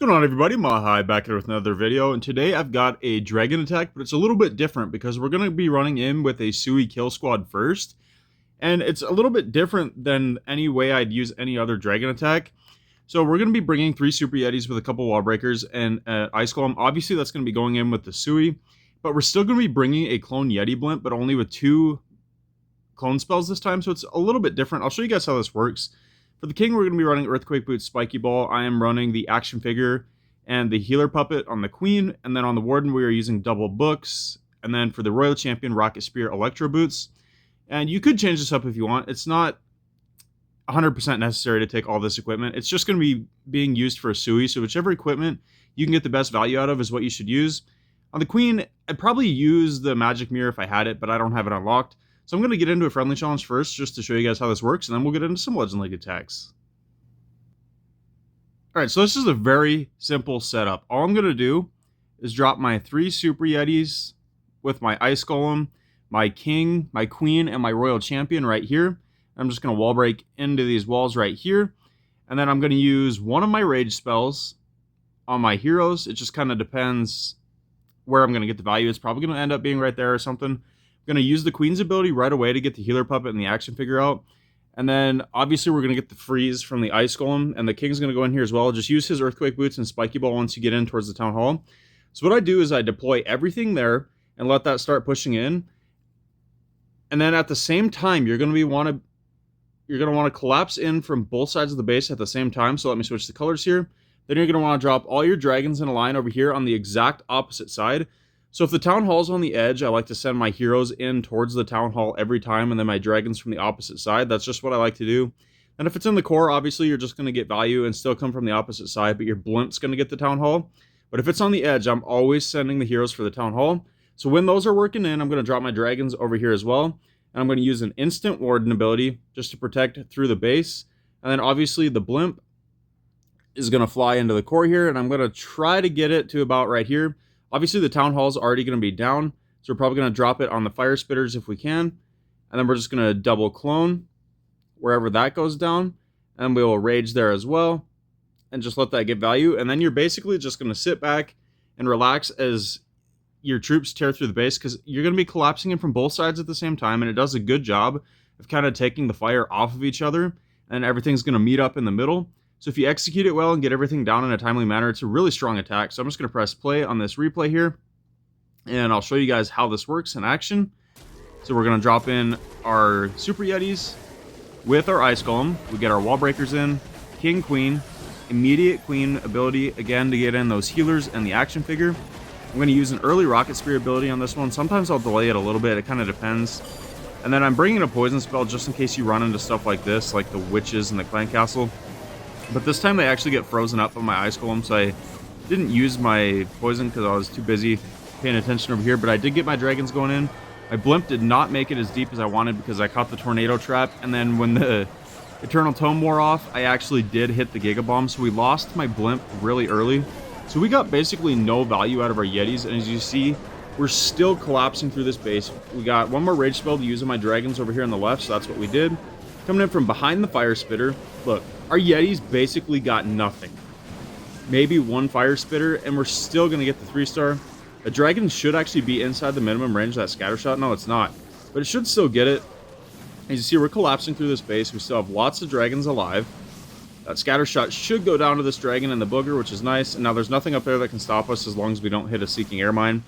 What's going on, everybody? Mahai back here with another video, and today I've got a dragon attack, but it's a little bit different because we're going to be running in with a Sui kill squad first, and it's a little bit different than any way I'd use any other dragon attack. So we're going to be bringing 3 Super Yetis with a couple wall breakers and an Ice Golem. Obviously that's going to be going in with the Sui, but we're still going to be bringing a clone Yeti blimp, but only with 2 clone spells this time, so it's a little bit different. I'll show you guys how this works. For the king, we're going to be running Earthquake Boots, Spiky Ball. I am running the action figure and the healer puppet on the queen. And then on the warden, we are using double books. And then for the royal champion, Rocket Spear, Electro Boots. And you could change this up if you want. It's not 100% necessary to take all this equipment. It's just going to be being used for a Sui. So whichever equipment you can get the best value out of is what you should use. On the queen, I'd probably use the magic mirror if I had it, but I don't have it unlocked. So I'm going to get into a friendly challenge first, just to show you guys how this works, and then we'll get into some Legend League attacks. Alright, so this is a very simple setup. All I'm going to do is drop my 3 Super Yetis with my Ice Golem, my King, my Queen, and my Royal Champion right here. I'm just going to wall break into these walls right here, and then I'm going to use one of my Rage spells on my heroes. It just kind of depends where I'm going to get the value. It's probably going to end up being right there or something. I'm going to use the Queen's ability right away to get the healer puppet and the action figure out. And then, obviously, we're going to get the freeze from the Ice Golem. And the King's going to go in here as well. Just use his Earthquake Boots and Spiky Ball once you get in towards the Town Hall. So what I do is I deploy everything there and let that start pushing in. And then at the same time, you're going to want to collapse in from both sides of the base at the same time. So let me switch the colors here. Then you're going to want to drop all your dragons in a line over here on the exact opposite side. So if the Town Hall's on the edge, I like to send my heroes in towards the Town Hall every time, and then my dragons from the opposite side. That's just what I like to do. And if it's in the core, obviously you're just going to get value and still come from the opposite side, but your blimp's going to get the Town Hall. But if it's on the edge, I'm always sending the heroes for the Town Hall. So when those are working in, I'm going to drop my dragons over here as well. And I'm going to use an instant warden ability just to protect through the base. And then obviously the blimp is going to fly into the core here, and I'm going to try to get it to about right here. Obviously, the Town Hall is already going to be down, so we're probably going to drop it on the Fire Spitters if we can. And then we're just going to double clone wherever that goes down. And we will rage there as well. And just let that get value. And then you're basically just going to sit back and relax as your troops tear through the base, because you're going to be collapsing in from both sides at the same time. And it does a good job of kind of taking the fire off of each other. And everything's going to meet up in the middle. So if you execute it well and get everything down in a timely manner, it's a really strong attack. So I'm just going to press play on this replay here, and I'll show you guys how this works in action. So we're going to drop in our Super Yetis with our Ice Golem. We get our wall breakers in, King, Queen, immediate Queen ability, again, to get in those healers and the action figure. I'm going to use an early Rocket Spear ability on this one. Sometimes I'll delay it a little bit. It kind of depends. And then I'm bringing a poison spell just in case you run into stuff like this, like the witches in the clan castle. But this time they actually get frozen up on my Ice Golem, so I didn't use my poison because I was too busy paying attention over here. But I did get my dragons going in. My blimp did not make it as deep as I wanted because I caught the tornado trap. And then when the Eternal Tome wore off, I actually did hit the Giga Bomb. So we lost my blimp really early. So we got basically no value out of our Yetis. And as you see, we're still collapsing through this base. We got one more rage spell to use on my dragons over here on the left, so that's what we did. Coming in from behind the Fire Spitter, look, our Yetis basically got nothing. Maybe 1 Fire Spitter, and we're still going to get the 3-star. A dragon should actually be inside the minimum range of that scatter shot. No, it's not. But it should still get it. As you see, we're collapsing through this base. We still have lots of dragons alive. That scatter shot should go down to this dragon and the booger, which is nice. And now there's nothing up there that can stop us as long as we don't hit a Seeking Air Mine.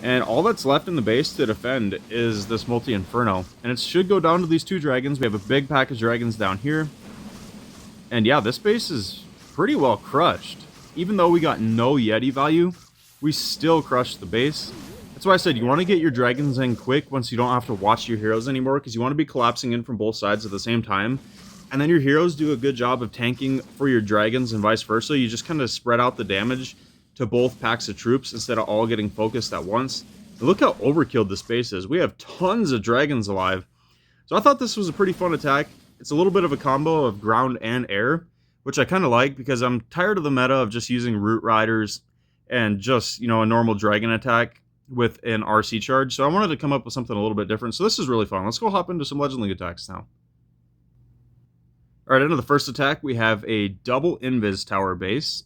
And all that's left in the base to defend is this Multi-Inferno. And it should go down to these 2 dragons. We have a big pack of dragons down here. And yeah, this base is pretty well crushed. Even though we got no Yeti value, we still crushed the base. That's why I said you want to get your dragons in quick once you don't have to watch your heroes anymore, because you want to be collapsing in from both sides at the same time. And then your heroes do a good job of tanking for your dragons and vice versa. You just kind of spread out the damage to both packs of troops instead of all getting focused at once. And look how overkilled this base is. We have tons of dragons alive. So I thought this was a pretty fun attack. It's a little bit of a combo of ground and air, which I kind of like because I'm tired of the meta of just using Root Riders and just, a normal dragon attack with an RC charge. So I wanted to come up with something a little bit different. So this is really fun. Let's go hop into some Legend League attacks now. Alright, into the first attack, we have a double Invis Tower base.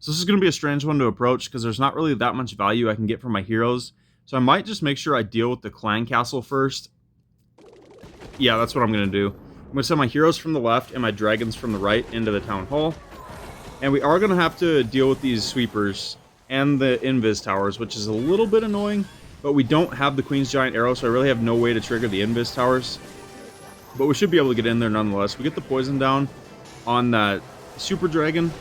So this is going to be a strange one to approach because there's not really that much value I can get from my heroes. So I might just make sure I deal with the clan castle first. Yeah, that's what I'm going to do. I'm going to send my heroes from the left and my dragons from the right into the town hall. And we are going to have to deal with these sweepers and the invis towers, which is a little bit annoying. But we don't have the Queen's Giant Arrow, so I really have no way to trigger the invis towers. But we should be able to get in there nonetheless. We get the poison down on that super dragon.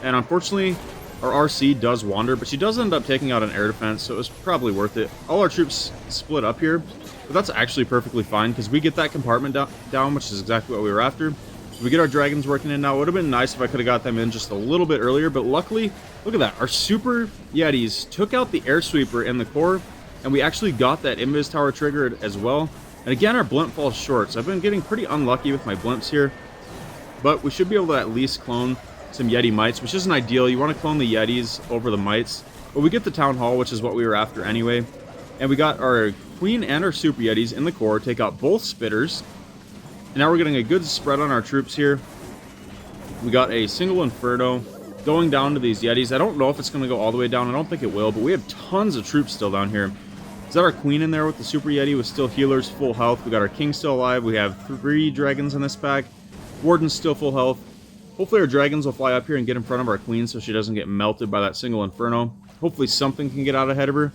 And unfortunately, our RC does wander, but she does end up taking out an air defense, so it was probably worth it. All our troops split up here, but that's actually perfectly fine, because we get that compartment down, which is exactly what we were after. So we get our dragons working in now. It would have been nice if I could have got them in just a little bit earlier, but luckily, look at that. Our super Yetis took out the air sweeper in the core, and we actually got that invis tower triggered as well. And again, our blimp falls short, so I've been getting pretty unlucky with my blimps here, but we should be able to at least clone some Yeti mites, which isn't ideal. You want to clone the Yetis over the mites, but we get the town hall, which is what we were after anyway. And we got our queen and our super Yetis in the core, take out both spitters. And now we're getting a good spread on our troops here. We got a single inferno going down to these Yetis. I don't know if it's going to go all the way down. I don't think it will, but we have tons of troops still down here. Is that our queen in there with the super Yeti with still healers, full health? We got our king still alive. We have 3 dragons in this pack. Warden's still full health. Hopefully our dragons will fly up here and get in front of our queen so she doesn't get melted by that single inferno. Hopefully something can get out ahead of her.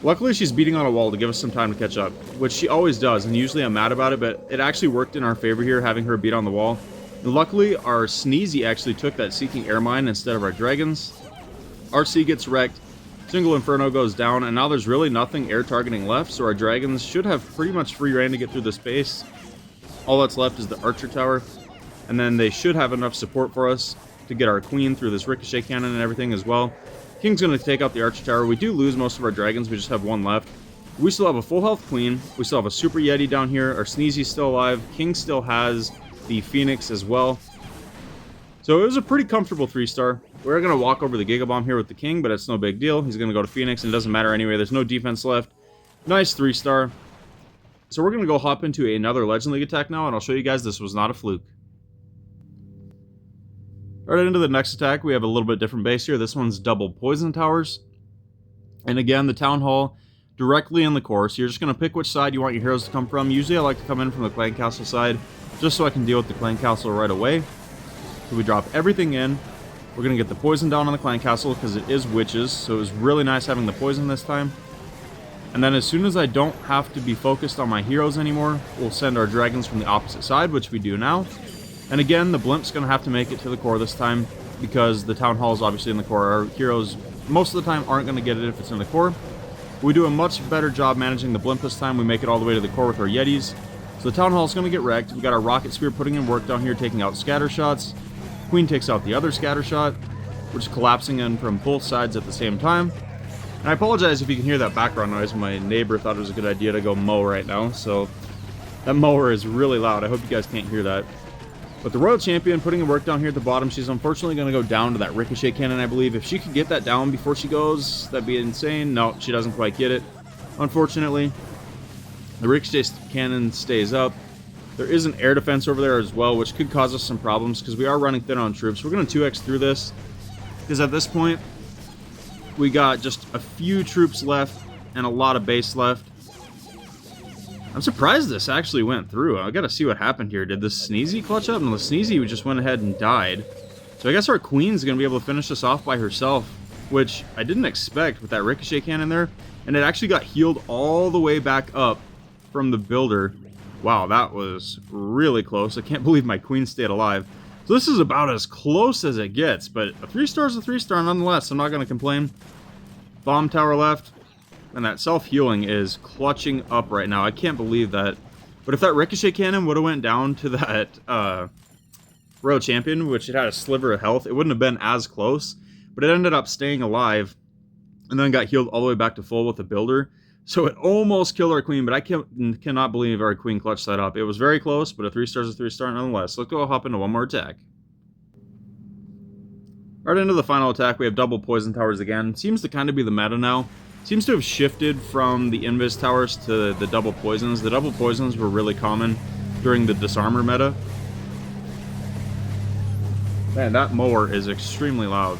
Luckily she's beating on a wall to give us some time to catch up, which she always does, and usually I'm mad about it, but it actually worked in our favor here, having her beat on the wall. And luckily our Sneezy actually took that Seeking Air Mine instead of our dragons. RC gets wrecked, single inferno goes down, and now there's really nothing air targeting left, so our dragons should have pretty much free reign to get through the space. All that's left is the archer tower. And then they should have enough support for us to get our queen through this ricochet cannon and everything as well. King's going to take out the archer tower. We do lose most of our dragons. We just have 1 left. We still have a full health queen. We still have a super Yeti down here. Our Sneezy's still alive. King still has the Phoenix as well. So it was a pretty comfortable 3-star. We're going to walk over the Giga Bomb here with the King, but it's no big deal. He's going to go to Phoenix, and it doesn't matter anyway. There's no defense left. Nice 3-star. So we're going to go hop into another Legend League attack now, and I'll show you guys this was not a fluke. Right into the next attack, we have a little bit different base here. This one's double poison towers. And again, the town hall directly in the core. So you're just going to pick which side you want your heroes to come from. Usually I like to come in from the clan castle side, just so I can deal with the clan castle right away. So we drop everything in. We're going to get the poison down on the clan castle because it is witches. So it was really nice having the poison this time. And then as soon as I don't have to be focused on my heroes anymore, we'll send our dragons from the opposite side, which we do now. And again, the blimp's going to have to make it to the core this time because the town hall is obviously in the core. Our heroes, most of the time, aren't going to get it if it's in the core. We do a much better job managing the blimp this time. We make it all the way to the core with our Yetis. So the town hall is going to get wrecked. We got our rocket spear putting in work down here, taking out scatter shots. Queen takes out the other scatter shot, which is collapsing in from both sides at the same time. And I apologize if you can hear that background noise. My neighbor thought it was a good idea to go mow right now. So that mower is really loud. I hope you guys can't hear that. But the Royal Champion putting in work down here at the bottom. She's unfortunately going to go down to that ricochet cannon, I believe. If she could get that down before she goes, that'd be insane. No, she doesn't quite get it, unfortunately. The ricochet cannon stays up. There is an air defense over there as well, which could cause us some problems because we are running thin on troops. We're going to 2x through this because at this point, we got just a few troops left and a lot of base left. I'm surprised this actually went through. I gotta see what happened here. Did the Sneezy clutch up? No, the Sneezy just went ahead and died. So I guess our Queen's gonna be able to finish this off by herself, which I didn't expect with that ricochet cannon there. And it actually got healed all the way back up from the builder. Wow, that was really close. I can't believe my Queen stayed alive. So this is about as close as it gets, but a 3-star is a 3-star nonetheless. I'm not gonna complain. Bomb tower left. And that self-healing is clutching up right now. I can't believe that. But if that ricochet cannon would have went down to that Royal Champion, which it had a sliver of health, it wouldn't have been as close. But it ended up staying alive and then got healed all the way back to full with the builder. So it almost killed our Queen, but I cannot believe our Queen clutched that up. It was very close, but a 3-star is a 3-star nonetheless. Let's go hop into one more attack. Right into the final attack, we have double poison towers again. Seems to kind of be the meta now. Seems to have shifted from the invis towers to the double poisons. The double poisons were really common during the disarmer meta. Man, that mower is extremely loud.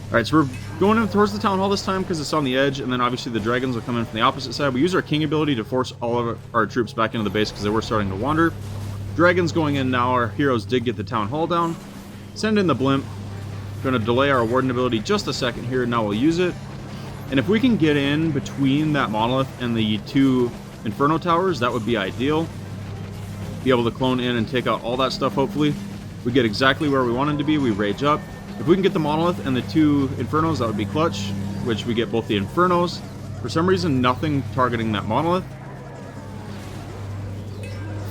Alright, so we're going in towards the Town Hall this time because it's on the edge, and then obviously the dragons will come in from the opposite side. We use our king ability to force all of our troops back into the base because they were starting to wander. Dragons going in now. Our heroes did get the Town Hall down. Send in the blimp. Going to delay our warden ability just a second here, now we'll use it. And if we can get in between that monolith and the 2 Inferno towers, that would be ideal. Be able to clone in and take out all that stuff, hopefully. We get exactly where we wanted to be, we rage up. If we can get the monolith and the 2 Infernos, that would be clutch, which we get both the Infernos. For some reason, nothing targeting that monolith.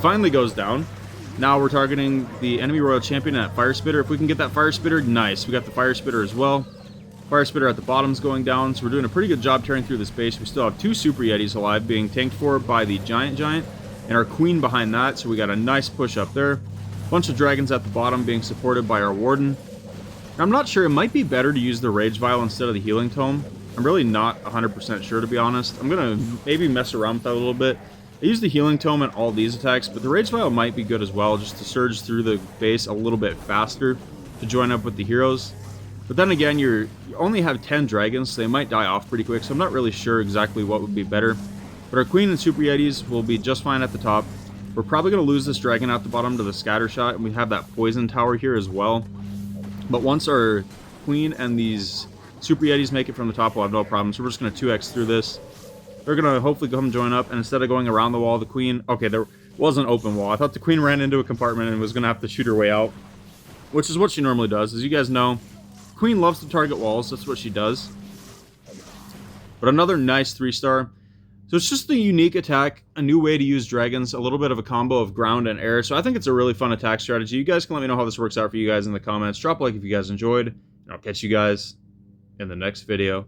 Finally goes down. Now we're targeting the enemy Royal Champion at Fire Spitter. If we can get that Fire Spitter, nice. We got the Fire Spitter as well. Fire Spitter at the bottom's going down, so we're doing a pretty good job tearing through this base. We still have 2 Super Yetis alive, being tanked for by the Giant, and our Queen behind that, so we got a nice push up there. Bunch of dragons at the bottom being supported by our Warden. I'm not sure, it might be better to use the Rage Vial instead of the Healing Tome. I'm really not 100% sure, to be honest. I'm going to maybe mess around with that a little bit. I use the Healing Tome in all these attacks, but the Rage Vial might be good as well, just to surge through the base a little bit faster to join up with the heroes. But then again, you only have 10 dragons, so they might die off pretty quick, so I'm not really sure exactly what would be better. But our Queen and Super Yetis will be just fine at the top. We're probably going to lose this dragon at the bottom to the Scatter Shot, and we have that Poison Tower here as well. But once our Queen and these Super Yetis make it from the top, we'll have no problem. So we're just going to 2x through this. They're going to hopefully come join up, and instead of going around the wall, the Queen... Okay, there was an open wall. I thought the Queen ran into a compartment and was going to have to shoot her way out, which is what she normally does. As you guys know, Queen loves to target walls. That's what she does. But another nice 3-star. So it's just a unique attack, a new way to use dragons, a little bit of a combo of ground and air. So I think it's a really fun attack strategy. You guys can let me know how this works out for you guys in the comments. Drop a like if you guys enjoyed, and I'll catch you guys in the next video.